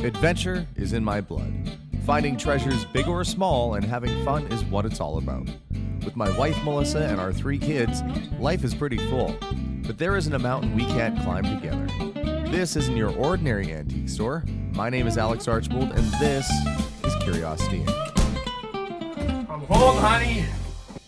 Adventure is in my blood. Finding treasures big or small and having fun is what it's all about. With my wife Melissa and our 3 kids, life is pretty full. But there isn't a mountain we can't climb together. This isn't your ordinary antique store. My name is Alex Archbold and this is Curiosity Inc. I'm home, honey!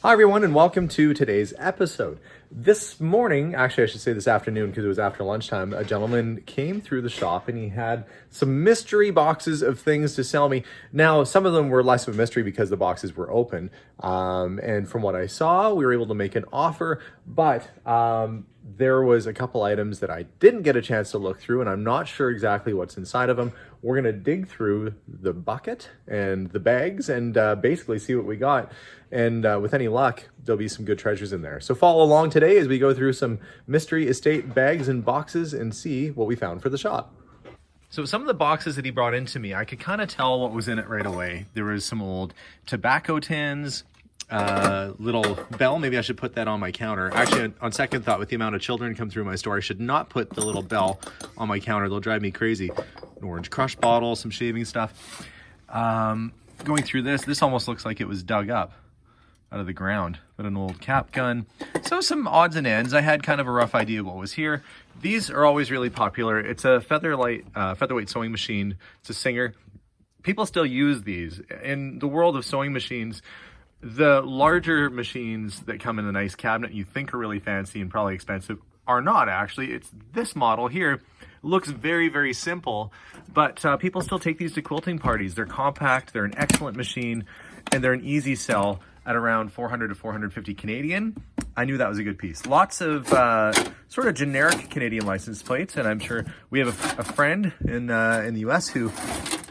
Hi everyone and welcome to today's episode. This morning, actually I should say this afternoon because it was after lunchtime, a gentleman came through the shop and he had some mystery boxes of things to sell me. Now, some of them were less of a mystery because the boxes were open. And from what I saw, we were able to make an offer, but there was a couple items that I didn't get a chance to look through and I'm not sure exactly what's inside of them. We're gonna dig through the bucket and the bags and basically see what we got. And with any luck, there'll be some good treasures in there. So follow along today as we go through some mystery estate bags and boxes and see what we found for the shop. So some of the boxes that he brought into me, I could kind of tell what was in it right away. There was some old tobacco tins, little bell. Maybe I should put that on my counter. Actually, on second thought, with the amount of children come through my store, I should not put the little bell on my counter. They'll drive me crazy. An orange crush bottle, some shaving stuff. Going through this almost looks like it was dug up out of the ground, but an old cap gun. So some odds and ends. I had kind of a rough idea of what was here. These are always really popular. It's a featherweight sewing machine. It's a Singer. People still use these. In the world of sewing machines, the larger machines that come in a nice cabinet you think are really fancy and probably expensive are not actually. It's this model here. Looks very, very simple, but people still take these to quilting parties. They're compact, they're an excellent machine, and they're an easy sell at around 400 to 450 Canadian. I knew that was a good piece. Lots of sort of generic Canadian license plates, and I'm sure we have a friend in the US who,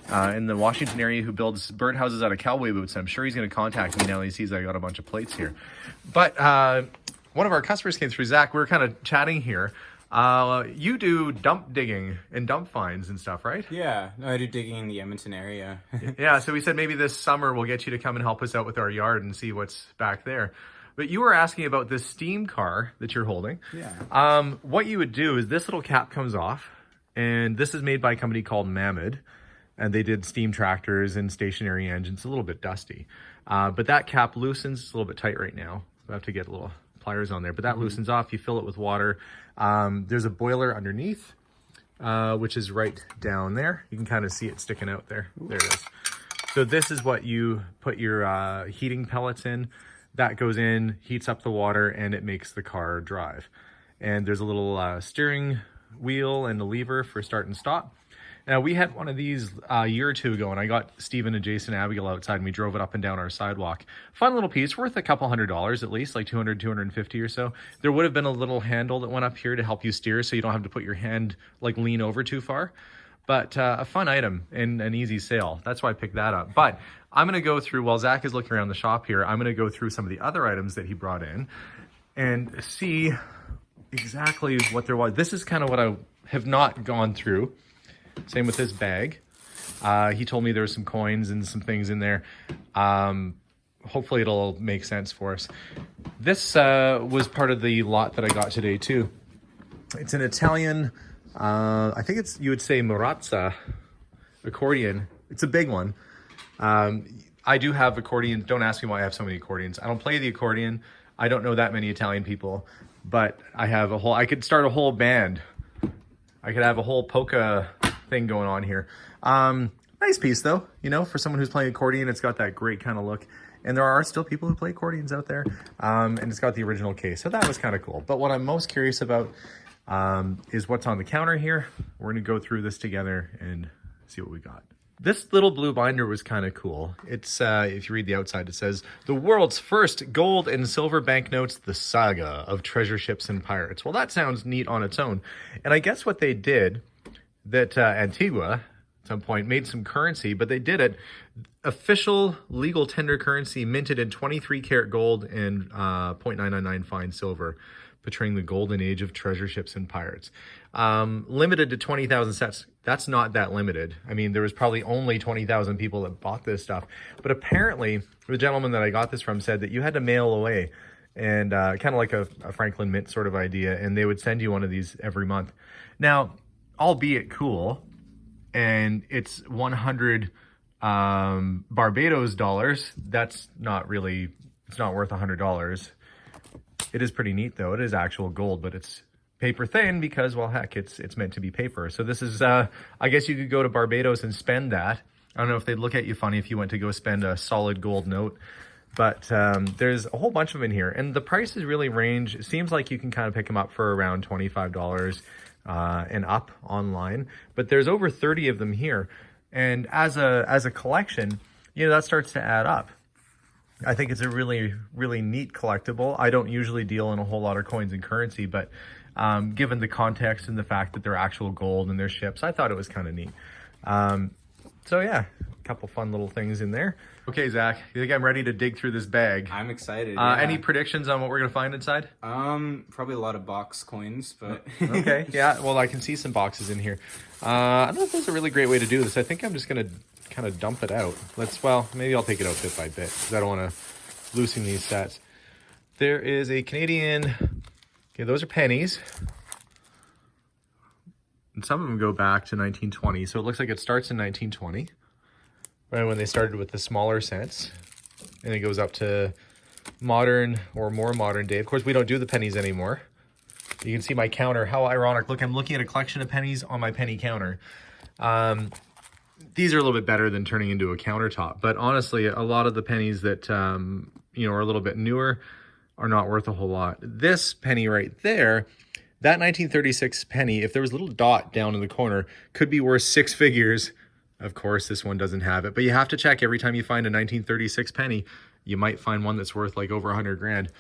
in the Washington area, who builds birdhouses out of cowboy boots. I'm sure he's going to contact me now that he sees I got a bunch of plates here. But one of our customers came through, Zach. We were kind of chatting here. You do dump digging and dump finds and stuff, right? Yeah, no, I do digging in the Edmonton area. Yeah, so we said maybe this summer we'll get you to come and help us out with our yard and see what's back there. But you were asking about this steam car that you're holding. Yeah. What you would do is this little cap comes off, and this is made by a company called Mammoth, and they did steam tractors and stationary engines. A little bit dusty, but that cap loosens. It's a little bit tight right now. I have to get little pliers on there, but that loosens off. You fill it with water. There's a boiler underneath, which is right down there. You can kind of see it sticking out there. There it is. So this is what you put your heating pellets in. That goes in, heats up the water, and it makes the car drive. And there's a little steering wheel and a lever for start and stop. Now, we had one of these a year or two ago, and I got Stephen and Jason and Abigail outside, and we drove it up and down our sidewalk. Fun little piece, worth a couple $100 at least, like 200, 250 or so. There would have been a little handle that went up here to help you steer, so you don't have to put your hand, like, lean over too far. But a fun item and an easy sale. That's why I picked that up. But I'm going to go through, while Zach is looking around the shop here, I'm going to go through some of the other items that he brought in and see exactly what there was. This is kind of what I have not gone through. Same with this bag. He told me there were some coins and some things in there. Hopefully it'll make sense for us. This was part of the lot that I got today too. It's an Italian, I think you would say Marazza accordion. It's a big one. I do have accordion. Don't ask me why I have so many accordions. I don't play the accordion. I don't know that many Italian people, but I could start a whole band. I could have a whole polka thing going on here. Nice piece though, you know, for someone who's playing accordion. It's got that great kind of look, and there are still people who play accordions out there. And it's got the original case, so that was kind of cool. But what I'm most curious about is what's on the counter here. We're gonna go through this together and see what we got. This little blue binder was kind of cool. It's, if you read the outside, it says, "The world's first gold and silver banknotes, the saga of treasure ships and pirates." Well, that sounds neat on its own. And I guess what they did, that Antigua, at some point, made some currency, but they did it, official legal tender currency minted in 23 karat gold and 0.999 fine silver, portraying the golden age of treasure ships and pirates. Limited to 20,000 sets. That's not that limited. I mean, there was probably only 20,000 people that bought this stuff. But apparently, the gentleman that I got this from said that you had to mail away, and kind of like a Franklin Mint sort of idea, and they would send you one of these every month. Now, albeit cool, and it's 100 Barbados dollars. That's not really, it's not worth $100. It is pretty neat though. It is actual gold, but it's paper thin because, well, heck, it's meant to be paper. So this is, I guess you could go to Barbados and spend that. I don't know if they'd look at you funny if you went to go spend a solid gold note, but there's a whole bunch of them in here, and the prices really range. It seems like you can kind of pick them up for around $25 and up online, but there's over 30 of them here. And as a collection, you know, that starts to add up. I think it's a really, really neat collectible. I don't usually deal in a whole lot of coins and currency, but given the context and the fact that they're actual gold and they're ships, I thought it was kind of neat. So yeah, a couple fun little things in there. Okay, Zach, you think I'm ready to dig through this bag? I'm excited. Any predictions on what we're gonna find inside? Probably a lot of box coins, but Okay, yeah, well, I can see some boxes in here. I don't know if there's a really great way to do this. I think I'm just gonna kind of dump it out. Well, maybe I'll take it out bit by bit because I don't want to loosen these sets. There is a Canadian, okay, those are pennies. And some of them go back to 1920, so it looks like it starts in 1920, right when they started with the smaller cents, and it goes up to modern or more modern day. Of course, we don't do the pennies anymore. You can see my counter. How ironic. Look, I'm looking at a collection of pennies on my penny counter. These are a little bit better than turning into a countertop, but honestly, a lot of the pennies that you know, are a little bit newer are not worth a whole lot. This penny right there, that 1936 penny, if there was a little dot down in the corner, could be worth 6 figures. Of course, this one doesn't have it, but you have to check every time you find a 1936 penny. You might find one that's worth like over 100 grand.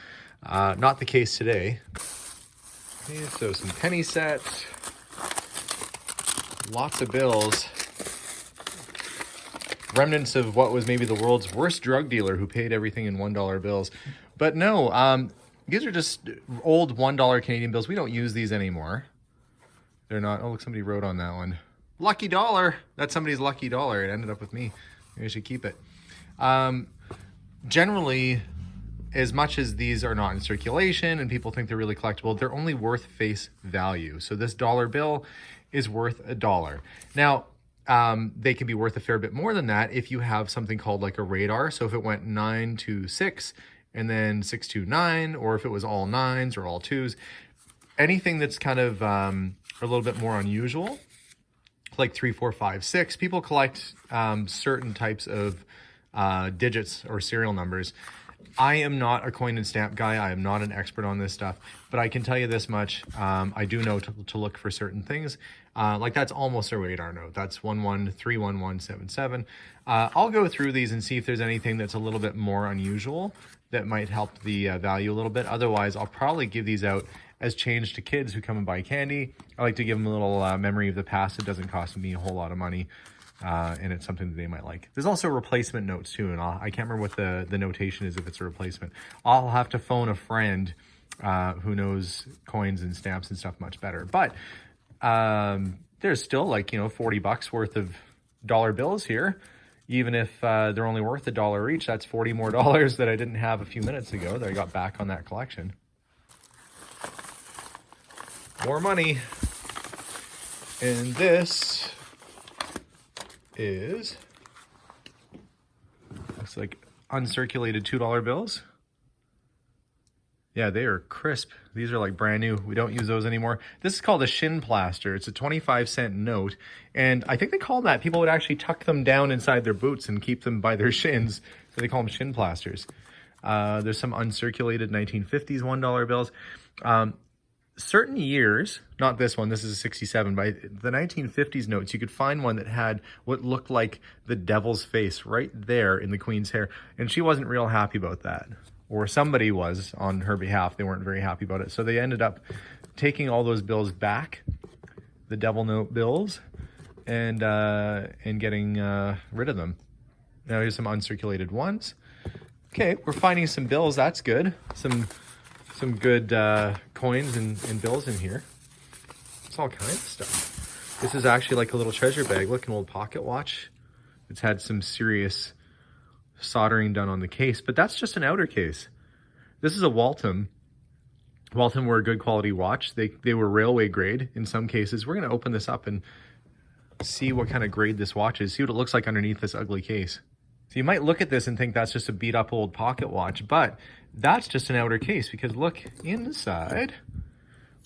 Not the case today. Okay, so some penny sets, lots of bills. Remnants of what was maybe the world's worst drug dealer who paid everything in $1 bills. But no, these are just old $1 Canadian bills. We don't use these anymore. They're not, oh look, somebody wrote on that one. Lucky dollar. That's somebody's lucky dollar. It ended up with me. Maybe I should keep it. Generally, as much as these are not in circulation and people think they're really collectible, they're only worth face value. So this dollar bill is worth $1. Now, they can be worth a fair bit more than that if you have something called like a radar. So if it went 9 to 6 and then 6 to 9, or if it was all 9s or all 2s, anything that's kind of a little bit more unusual, like 3, 4, 5, 6, people collect certain types of digits or serial numbers. I am not a coin and stamp guy. I am not an expert on this stuff, but I can tell you this much. I do know to look for certain things. Like that's almost a radar note. That's 1131177. I'll go through these and see if there's anything that's a little bit more unusual that might help the value a little bit. Otherwise, I'll probably give these out as change to kids who come and buy candy. I like to give them a little memory of the past. It doesn't cost me a whole lot of money. And it's something that they might like. There's also replacement notes too, and I can't remember what the notation is if it's a replacement. I'll have to phone a friend who knows coins and stamps and stuff much better. But there's still like, you know, $40 worth of dollar bills here. Even if they're only worth $1 each, that's $40 more that I didn't have a few minutes ago that I got back on that collection. More money. And this is, looks like uncirculated $2 bills. Yeah, they are crisp. These are like brand new. We don't use those anymore. This is called a shin plaster. It's a 25-cent note. And I think they call that, people would actually tuck them down inside their boots and keep them by their shins. So they call them shin plasters. There's some uncirculated 1950s $1 bills. Certain years, not this one, this is a 67, but the 1950s notes, you could find one that had what looked like the devil's face right there in the Queen's hair. And she wasn't real happy about that. Or somebody was on her behalf. They weren't very happy about it. So they ended up taking all those bills back, the devil note bills, and getting rid of them. Now here's some uncirculated ones. Okay, we're finding some bills. That's good. Some good coins and bills in here. It's all kinds of stuff. This is actually like a little treasure bag. Look, an old pocket watch. It's had some serious soldering done on the case, but that's just an outer case. This is a Waltham. Waltham were a good quality watch. They were railway grade in some cases. We're going to open this up and see what kind of grade this watch is, see what it looks like underneath this ugly case. So you might look at this and think that's just a beat up old pocket watch, but that's just an outer case, because look inside,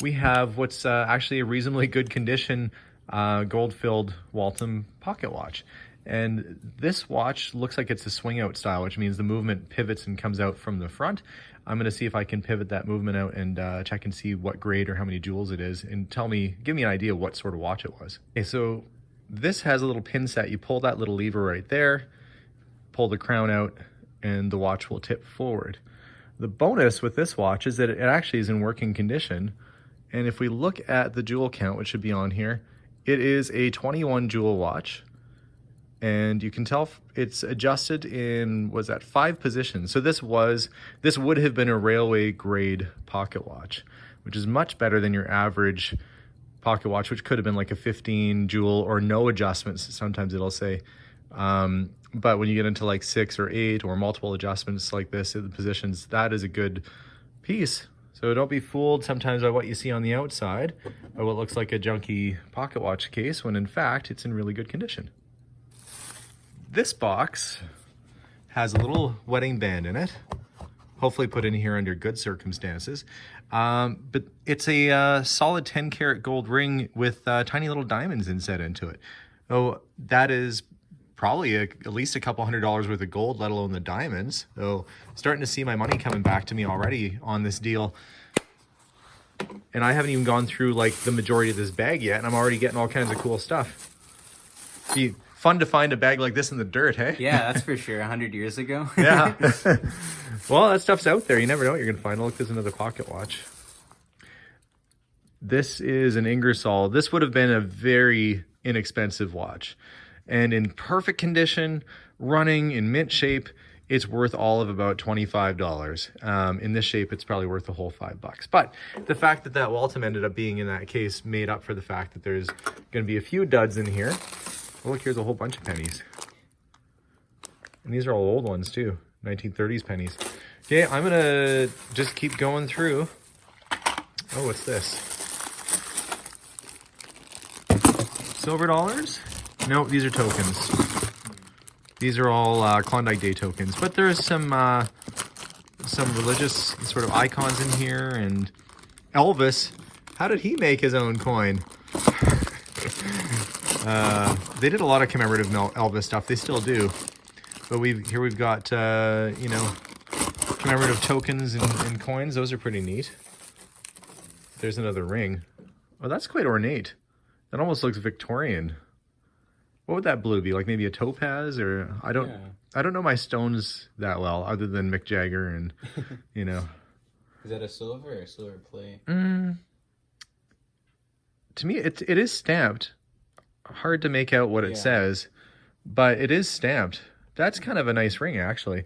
we have what's actually a reasonably good condition gold-filled Waltham pocket watch. And this watch looks like it's a swing out style, which means the movement pivots and comes out from the front. I'm going to see if I can pivot that movement out and check and see what grade or how many jewels it is, and give me an idea what sort of watch it was. Okay, so this has a little pin set. You pull that little lever right there, pull the crown out, and the watch will tip forward. The bonus with this watch is that it actually is in working condition. And if we look at the jewel count, which should be on here, it is a 21 jewel watch. And you can tell it's adjusted in, was that 5 positions? So this would have been a railway grade pocket watch, which is much better than your average pocket watch, which could have been like a 15 jewel or no adjustments. Sometimes it'll say, but when you get into like 6 or 8 or multiple adjustments like this in the positions, that is a good piece. So don't be fooled sometimes by what you see on the outside, by what looks like a junky pocket watch case, when in fact it's in really good condition. This box has a little wedding band in it, hopefully put in here under good circumstances. But it's a solid 10 karat gold ring with tiny little diamonds inset into it. Oh, that is probably at least a couple $100 worth of gold, let alone the diamonds. So starting to see my money coming back to me already on this deal. And I haven't even gone through like the majority of this bag yet, and I'm already getting all kinds of cool stuff. See, fun to find a bag like this in the dirt, hey? Yeah, that's for sure. 100 years ago. Yeah. Well, that stuff's out there. You never know what you're going to find. Look, there's another pocket watch. This is an Ingersoll. This would have been a very inexpensive watch. And in perfect condition, running in mint shape, it's worth all of about $25. In this shape, it's probably worth the whole $5. But the fact that that Waltham ended up being in that case made up for the fact that there's going to be a few duds in here. Oh, look, here's a whole bunch of pennies. And these are all old ones too, 1930s pennies. Okay, I'm gonna just keep going through. Oh, what's this? Silver dollars? No, these are tokens. These are all Klondike Day tokens, but there's some religious sort of icons in here. And Elvis, how did he make his own coin? They did a lot of commemorative Elvis stuff. They still do. But we've got, you know, commemorative tokens and coins. Those are pretty neat. There's another ring. Oh, that's quite ornate. That almost looks Victorian. What would that blue be? Like maybe a topaz, or I don't know my stones that well, other than Mick Jagger and, you know. Is that a silver or a silver plate? To me, it is stamped. Hard to make out what it says, but it is stamped. That's kind of a nice ring, actually.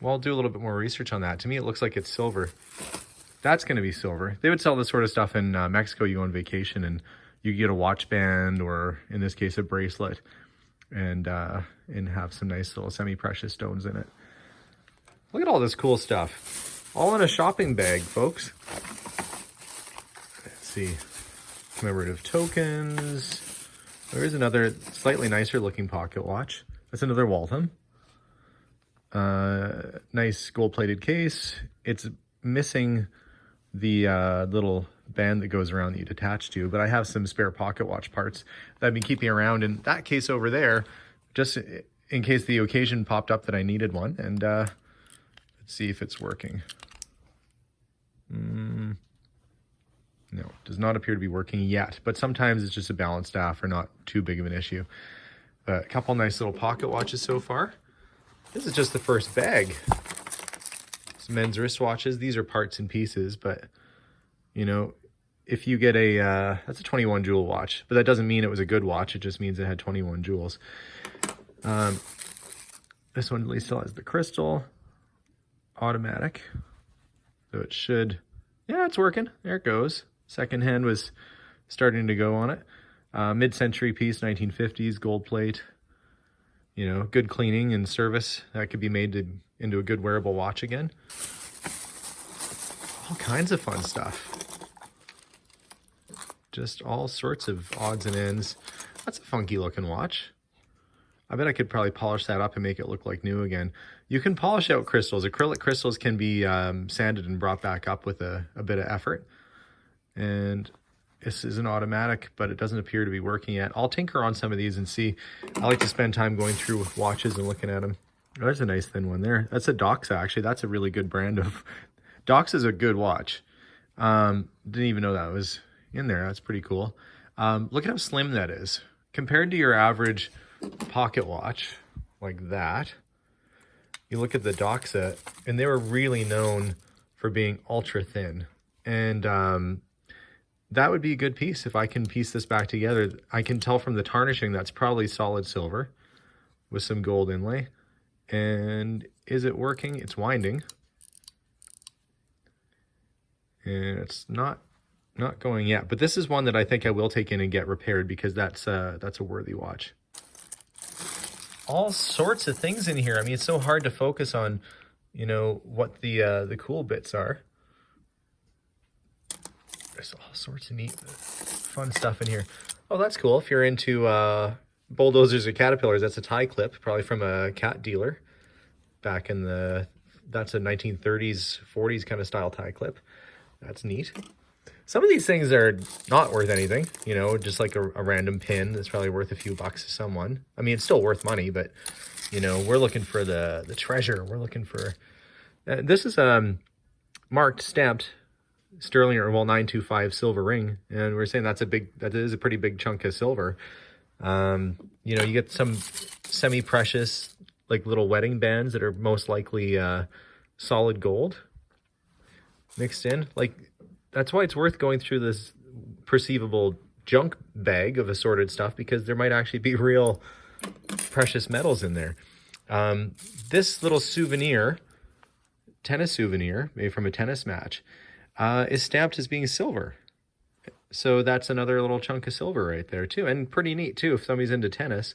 Well, I'll do a little bit more research on that. To me, it looks like it's silver. That's going to be silver. They would sell this sort of stuff in Mexico. You go on vacation and you get a watch band, or in this case, a bracelet, and have some nice little semi-precious stones in it. Look at all this cool stuff. All in a shopping bag, folks. Let's see. Commemorative tokens. There is another slightly nicer looking pocket watch. That's another Waltham. Nice gold-plated case. It's missing the little band that goes around that you'd attach to, but I have some spare pocket watch parts that I've been keeping around in that case over there, just in case the occasion popped up that I needed one. And let's see if it's working. No, does not appear to be working yet, but sometimes it's just a balance staff or not too big of an issue. A couple nice little pocket watches so far. This is just the first bag. Some men's wristwatches. These are parts and pieces, but you know, if you get that's a 21 jewel watch, but that doesn't mean it was a good watch. It just means it had 21 jewels. This one at least still has the crystal, automatic. So it should, yeah, it's working. There it goes. Second hand was starting to go on it. Mid-century piece, 1950s, gold plate. You know, good cleaning and service. That could be made into a good wearable watch again. All kinds of fun stuff. Just all sorts of odds and ends. That's a funky looking watch. I bet I could probably polish that up and make it look like new again. You can polish out crystals. Acrylic crystals can be sanded and brought back up with a bit of effort. And this is an automatic, but it doesn't appear to be working yet. I'll tinker on some of these and see. I like to spend time going through watches and looking at them. Oh, there's a nice thin one there. That's a Doxa, actually. That's a really good brand of... Doxa is a good watch. Didn't even know that was in there. That's pretty cool. Look at how slim that is. Compared to your average pocket watch, like that, you look at the Doxa, and they were really known for being ultra thin. And that would be a good piece. If I can piece this back together, I can tell from the tarnishing that's probably solid silver with some gold inlay. And is it working? It's winding. And it's not going yet. But this is one that I think I will take in and get repaired because that's a worthy watch. All sorts of things in here. I mean, it's so hard to focus on, you know, what the cool bits are. There's all sorts of neat, fun stuff in here. Oh, that's cool. If you're into bulldozers or caterpillars, that's a tie clip, probably from a cat dealer back in that's a 1930s, 40s kind of style tie clip. That's neat. Some of these things are not worth anything, you know, just like a random pin that's probably worth a few bucks to someone. I mean, it's still worth money, but, you know, we're looking for the treasure. We're looking for... this is marked, stamped sterling, or well, 925 silver ring, and we're saying that is a pretty big chunk of silver. You know, you get some semi-precious, like little wedding bands that are most likely solid gold mixed in. Like, that's why it's worth going through this perceivable junk bag of assorted stuff, because there might actually be real precious metals in there. This little souvenir, tennis souvenir, made from a tennis match, is stamped as being silver. So that's another little chunk of silver right there too, and pretty neat too. If somebody's into tennis,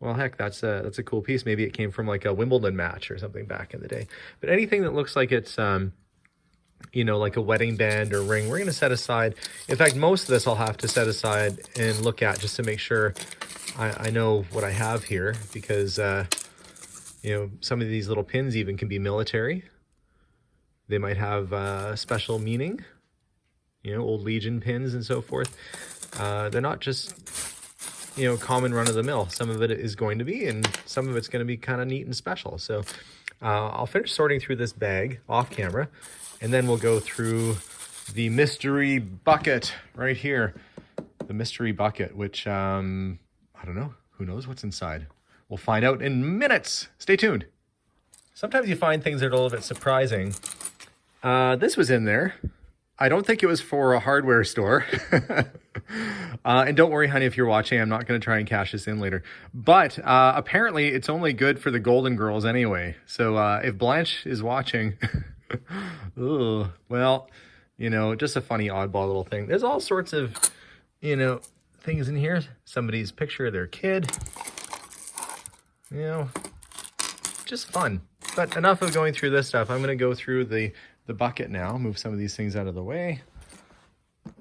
well, heck, that's a cool piece. Maybe it came from like a Wimbledon match or something back in the day. But anything that looks like it's you know, like a wedding band or ring, we're going to set aside. In fact, most of this I'll have to set aside and look at just to make sure I know what I have here, because you know, some of these little pins even can be military. They might have special meaning, you know, old Legion pins and so forth. They're not just, you know, common run-of-the-mill. Some of it is going to be, and some of it's going to be kind of neat and special. So I'll finish sorting through this bag off camera, and then we'll go through the mystery bucket right here. The mystery bucket, which, I don't know. Who knows what's inside? We'll find out in minutes. Stay tuned. Sometimes you find things that are a little bit surprising. This was in there. I don't think it was for a hardware store. And don't worry, honey, if you're watching, I'm not going to try and cash this in later. But apparently it's only good for the Golden Girls anyway. So if Blanche is watching, ooh, well, you know, just a funny oddball little thing. There's all sorts of, you know, things in here. Somebody's picture of their kid. You know, just fun. But enough of going through this stuff. I'm going to go through the bucket now, move some of these things out of the way,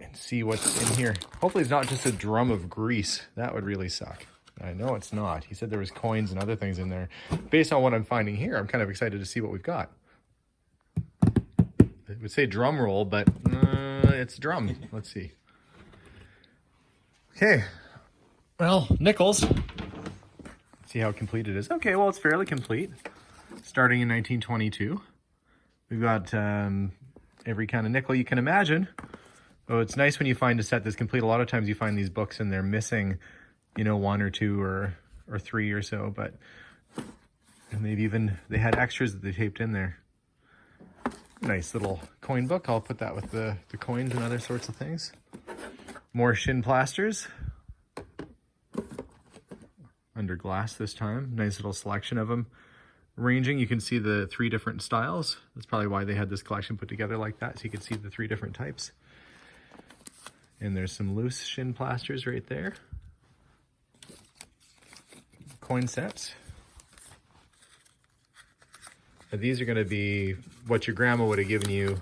and see what's in here. Hopefully it's not just a drum of grease. That would really suck. I know it's not. He said there was coins and other things in there. Based on what I'm finding here, I'm kind of excited to see what we've got. It would say drum roll, but it's drum. Let's see. Okay. Well, nickels. See how complete it is. Okay, well, it's fairly complete. Starting in 1922. We've got every kind of nickel you can imagine. Oh, it's nice when you find a set that's complete. A lot of times you find these books and they're missing, you know, one or two or three or so, but and they had extras that they taped in there. Nice little coin book. I'll put that with the coins and other sorts of things. More shin plasters. Under glass this time. Nice little selection of them. Ranging, you can see the 3 different styles. That's probably why they had this collection put together like that, so you can see the 3 different types. And there's some loose shin plasters right there. Coin sets. Now these are going to be what your grandma would have given you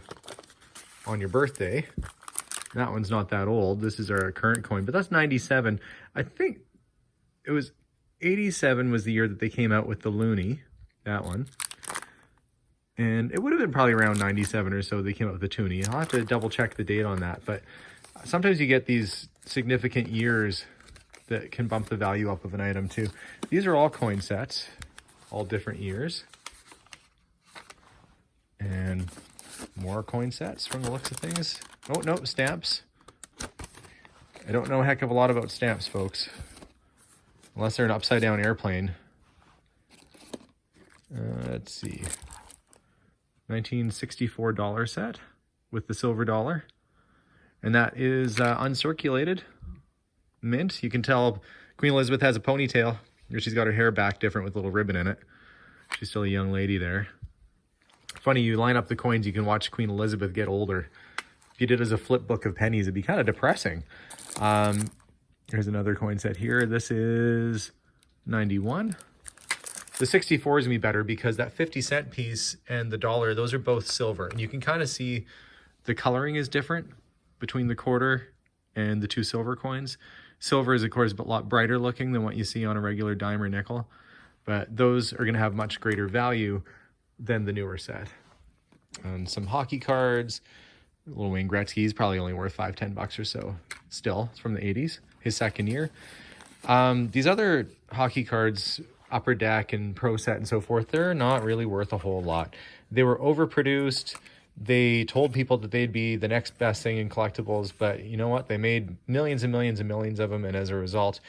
on your birthday. That one's not that old. This is our current coin, but that's 97. I think it was 87 was the year that they came out with the loonie, that one. And it would have been probably around 97 or so they came out with the toonie. I'll have to double check the date on that, but sometimes you get these significant years that can bump the value up of an item too. These are all coin sets, all different years. And more coin sets from the looks of things. Oh, no, stamps. I don't know a heck of a lot about stamps, folks. Unless they're an upside down airplane. Let's see. 1964 dollar set with the silver dollar. And that is uncirculated. Mint. You can tell Queen Elizabeth has a ponytail. She's got her hair back different with a little ribbon in it. She's still a young lady there. Funny, you line up the coins, you can watch Queen Elizabeth get older. If you did as a flip book of pennies, it'd be kind of depressing. Here's another coin set here. This is 91. The 64 is gonna be better because that 50-cent piece and the dollar, those are both silver. And you can kind of see the coloring is different between the quarter and the two silver coins. Silver is, of course, a lot brighter looking than what you see on a regular dime or nickel. But those are gonna have much greater value than the newer set. And some hockey cards. Little Wayne Gretzky's probably only worth $5-10 or so. Still, it's from the 80s, his second year. These other hockey cards, Upper Deck and Pro Set and so forth, they're not really worth a whole lot. They were overproduced. They told people that they'd be the next best thing in collectibles, but you know what? They made millions and millions and millions of them, and as a result,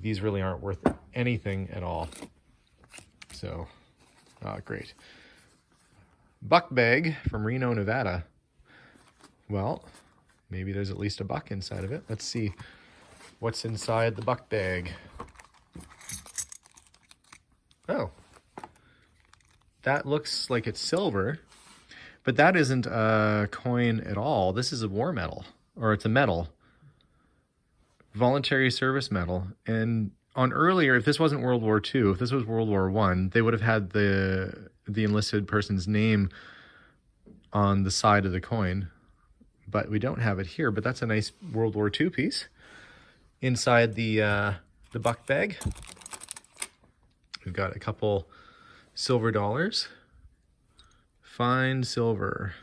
these really aren't worth anything at all. So, great. Buck bag from Reno, Nevada. Well, maybe there's at least a buck inside of it. Let's see what's inside the buck bag. Oh, that looks like it's silver, but that isn't a coin at all. This is a war medal, or it's a medal. Voluntary service medal. And on earlier, if this wasn't World War II, if this was World War I, they would have had the enlisted person's name on the side of the coin. But we don't have it here, but that's a nice World War II piece. Inside the buck bag, we've got a couple silver dollars. Fine silver.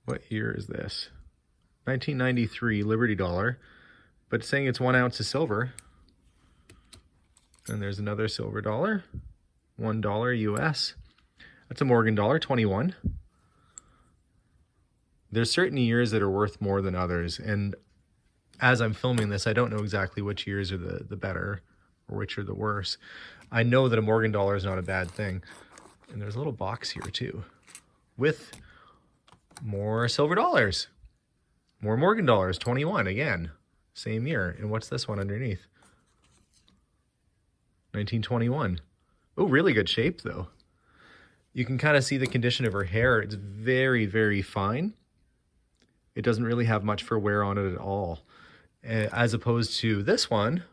What year is this? 1993 Liberty dollar, but it's saying it's 1 ounce of silver. And there's another silver dollar, $1 US. That's a Morgan dollar, 21. There's certain years that are worth more than others, and as I'm filming this, I don't know exactly which years are the better or which are the worse. I know that a Morgan dollar is not a bad thing. And there's a little box here too with more silver dollars. More Morgan dollars, 21 again, same year. And what's this one underneath? 1921. Oh, really good shape though. You can kind of see the condition of her hair. It's very, very fine. It doesn't really have much for wear on it at all. As opposed to this one,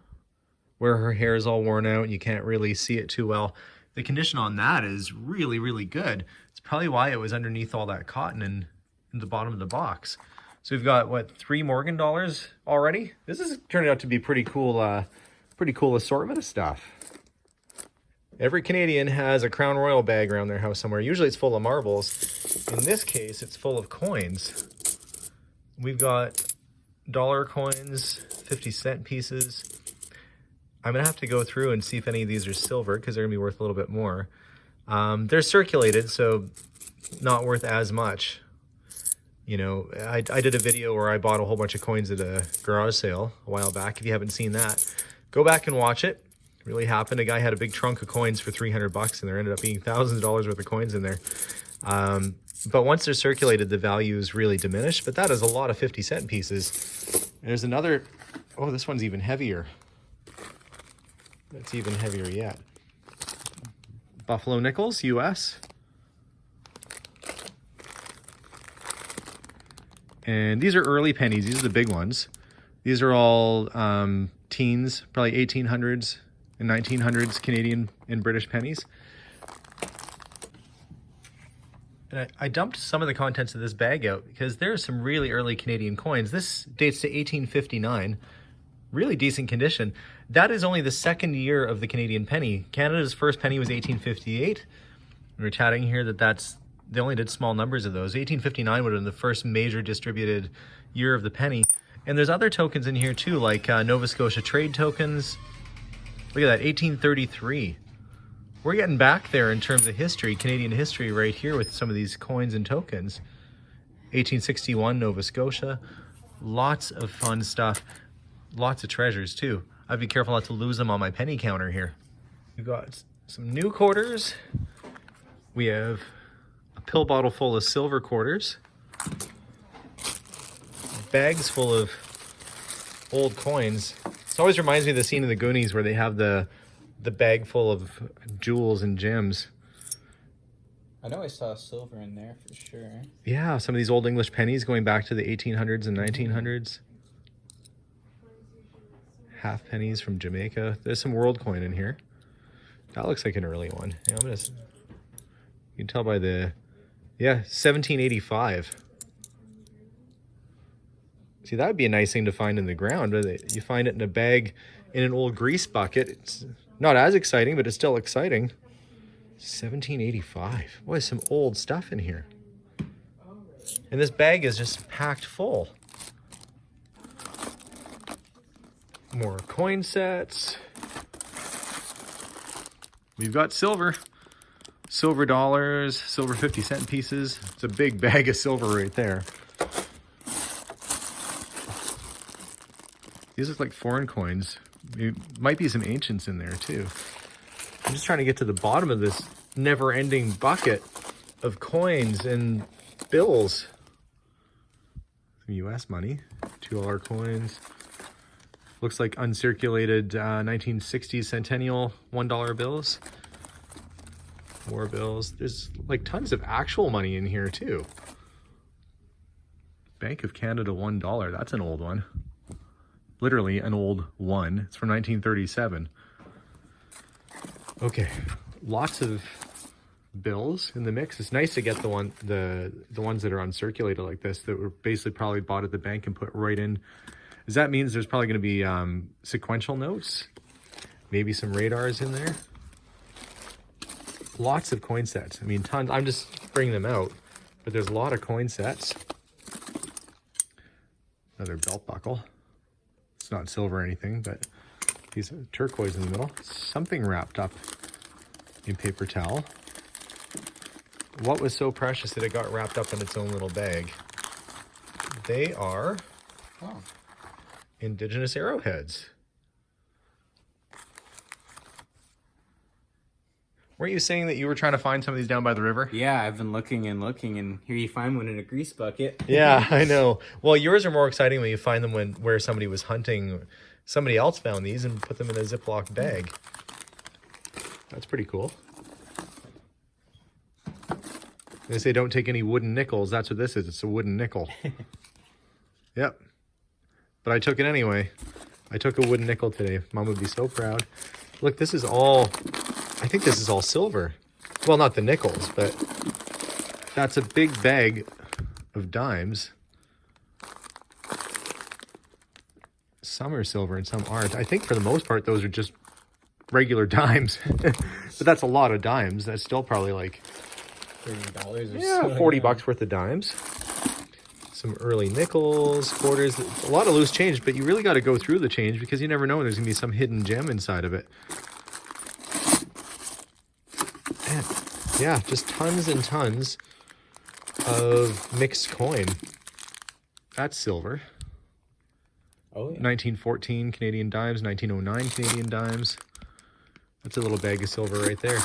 where her hair is all worn out and you can't really see it too well. The condition on that is really, really good. It's probably why it was underneath all that cotton in the bottom of the box. So we've got, what, 3 Morgan dollars already? This is turning out to be pretty cool assortment of stuff. Every Canadian has a Crown Royal bag around their house somewhere. Usually it's full of marbles. In this case, it's full of coins. We've got dollar coins, 50-cent pieces. I'm going to have to go through and see if any of these are silver because they're going to be worth a little bit more. They're circulated, so not worth as much. You know, I did a video where I bought a whole bunch of coins at a garage sale a while back. If you haven't seen that, go back and watch it. It really happened. A guy had a big trunk of coins for $300 and there ended up being thousands of dollars worth of coins in there. But once they're circulated, the value is really diminished. But that is a lot of 50-cent pieces. There's another, oh, this one's even heavier. That's even heavier yet. Buffalo nickels, US. And these are early pennies. These are the big ones. These are all teens, probably 1800s and 1900s Canadian and British pennies. And I dumped some of the contents of this bag out because there are some really early Canadian coins. This dates to 1859. Really decent condition. That is only the second year of the Canadian penny. Canada's first penny was 1858. We were chatting here they only did small numbers of those. 1859 would have been the first major distributed year of the penny. And there's other tokens in here too, like Nova Scotia trade tokens. Look at that, 1833. We're getting back there in terms of history, Canadian history right here with some of these coins and tokens. 1861 Nova Scotia. Lots of fun stuff. Lots of treasures too. I'd be careful not to lose them on my penny counter here. We've got some new quarters. We have a pill bottle full of silver quarters. Bags full of old coins. This always reminds me of the scene in the Goonies where they have the bag full of jewels and gems. I know I saw silver in there for sure. Yeah, some of these old English pennies going back to the 1800s and 1900s. Half pennies from Jamaica. There's some world coin in here. That looks like an early one. Yeah, you can tell by the, 1785. See, that would be a nice thing to find in the ground. You find it in a bag in an old grease bucket. It's not as exciting, but it's still exciting. 1785. Boy, some old stuff in here. And this bag is just packed full. More coin sets. We've got silver. Silver dollars, silver 50-cent pieces. It's a big bag of silver right there. These look like foreign coins. There might be some ancients in there too. I'm just trying to get to the bottom of this never-ending bucket of coins and bills. Some US money, $2 coins. Looks like uncirculated 1960s centennial $1 bills. More bills. There's like tons of actual money in here too. Bank of Canada $1. That's an old one. Literally an old one. It's from 1937. Okay, lots of bills in the mix. It's nice to get the ones that are uncirculated like this, that were basically probably bought at the bank and put right in. Does that means there's probably going to be sequential notes? Maybe some radars in there. Lots of coin sets. I mean, tons. I'm just bringing them out, but there's a lot of coin sets. Another belt buckle. It's not silver or anything, but piece of turquoise in the middle. Something wrapped up in paper towel. What was so precious that it got wrapped up in its own little bag? They are Indigenous arrowheads. Weren't you saying that you were trying to find some of these down by the river? Yeah, I've been looking, and here you find one in a grease bucket. Yeah, I know. Well, yours are more exciting when you find them where somebody was hunting. Somebody else found these and put them in a Ziploc bag. That's pretty cool. They say don't take any wooden nickels. That's what this is. It's a wooden nickel. Yep. But I took it anyway. I took a wooden nickel today. Mom would be so proud. Look, this is all... I think this is all silver. Well, not the nickels, but that's a big bag of dimes. Some are silver and some aren't. I think for the most part, those are just regular dimes. But that's a lot of dimes. That's still probably like $30 or so. 40 bucks worth of dimes. Some early nickels, quarters, a lot of loose change, but you really got to go through the change because you never know when there's going to be some hidden gem inside of it. Yeah, just tons and tons of mixed coin. That's silver. Oh, yeah. 1914 Canadian dimes, 1909 Canadian dimes. That's a little bag of silver right there.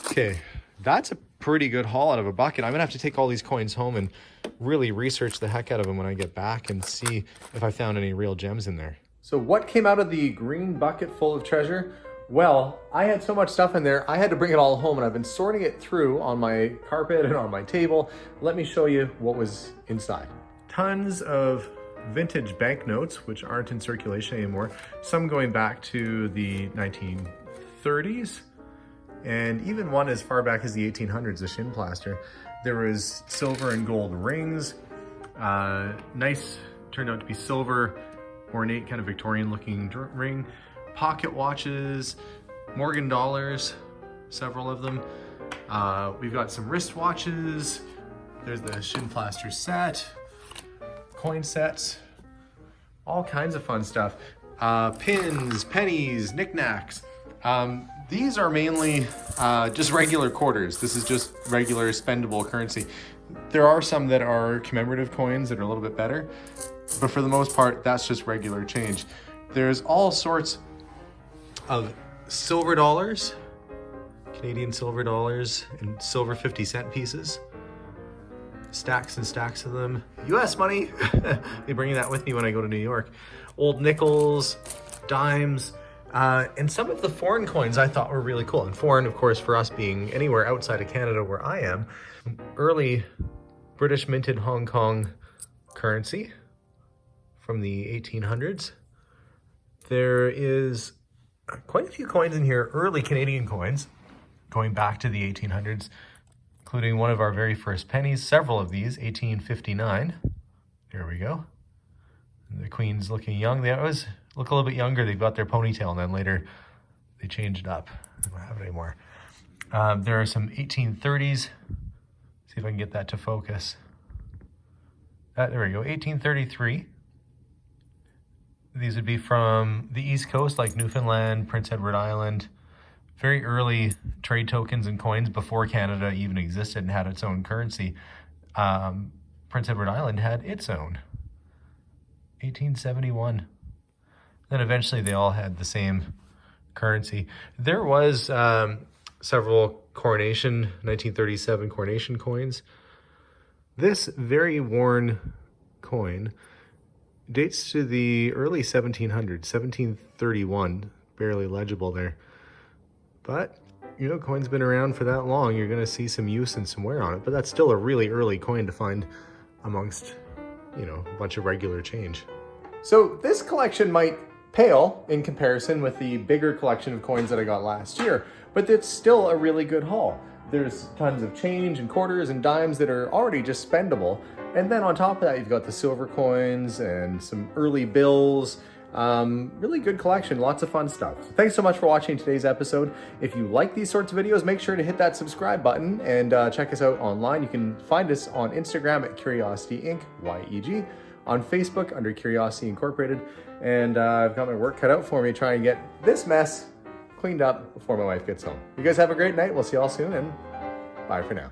Okay, that's a pretty good haul out of a bucket. I'm gonna have to take all these coins home and really research the heck out of them when I get back and see if I found any real gems in there. So what came out of the green bucket full of treasure? Well, I had so much stuff in there, I had to bring it all home, and I've been sorting it through on my carpet and on my table. Let me show you what was inside. Tons of vintage banknotes, which aren't in circulation anymore. Some going back to the 1930s, and even one as far back as the 1800s, a shin plaster. There was silver and gold rings. Nice, turned out to be silver, ornate, kind of Victorian looking ring. pocket watches, Morgan dollars, several of them. We've got some wristwatches. There's the shin plaster set, coin sets, all kinds of fun stuff. Pins, pennies, knickknacks. These are mainly just regular quarters. This is just regular spendable currency. There are some that are commemorative coins that are a little bit better, but for the most part, that's just regular change. There's all sorts of silver dollars, Canadian silver dollars, and silver 50-cent pieces. Stacks and stacks of them. US money. They bring that with me when I go to New York. Old nickels, dimes, and some of the foreign coins I thought were really cool. And foreign, of course, for us being anywhere outside of Canada where I am. Early British minted Hong Kong currency from the 1800s. There is quite a few coins in here, early Canadian coins, going back to the 1800s, including one of our very first pennies, several of these, 1859. There we go. And the Queen's looking young. They always look a little bit younger. They've got their ponytail, and then later they changed it up. They don't have it anymore. There are some 1830s. See if I can get that to focus. There we go, 1833. These would be from the East Coast, like Newfoundland, Prince Edward Island. Very early trade tokens and coins before Canada even existed and had its own currency. Prince Edward Island had its own. 1871. Then eventually they all had the same currency. There was several coronation, 1937 coronation coins. This very worn coin dates to the early 1700s, 1731, barely legible there. But, you know, coin's been around for that long, you're gonna see some use and some wear on it, but that's still a really early coin to find amongst, you know, a bunch of regular change. So this collection might pale in comparison with the bigger collection of coins that I got last year, but it's still a really good haul. There's tons of change and quarters and dimes that are already just spendable. And then on top of that, you've got the silver coins and some early bills. Really good collection, lots of fun stuff. So thanks so much for watching today's episode. If you like these sorts of videos, make sure to hit that subscribe button and check us out online. You can find us on Instagram at Curiosity Inc., YEG, on Facebook under Curiosity Incorporated. And I've got my work cut out for me trying to get this mess cleaned up before my wife gets home. You guys have a great night. We'll see you all soon, and bye for now.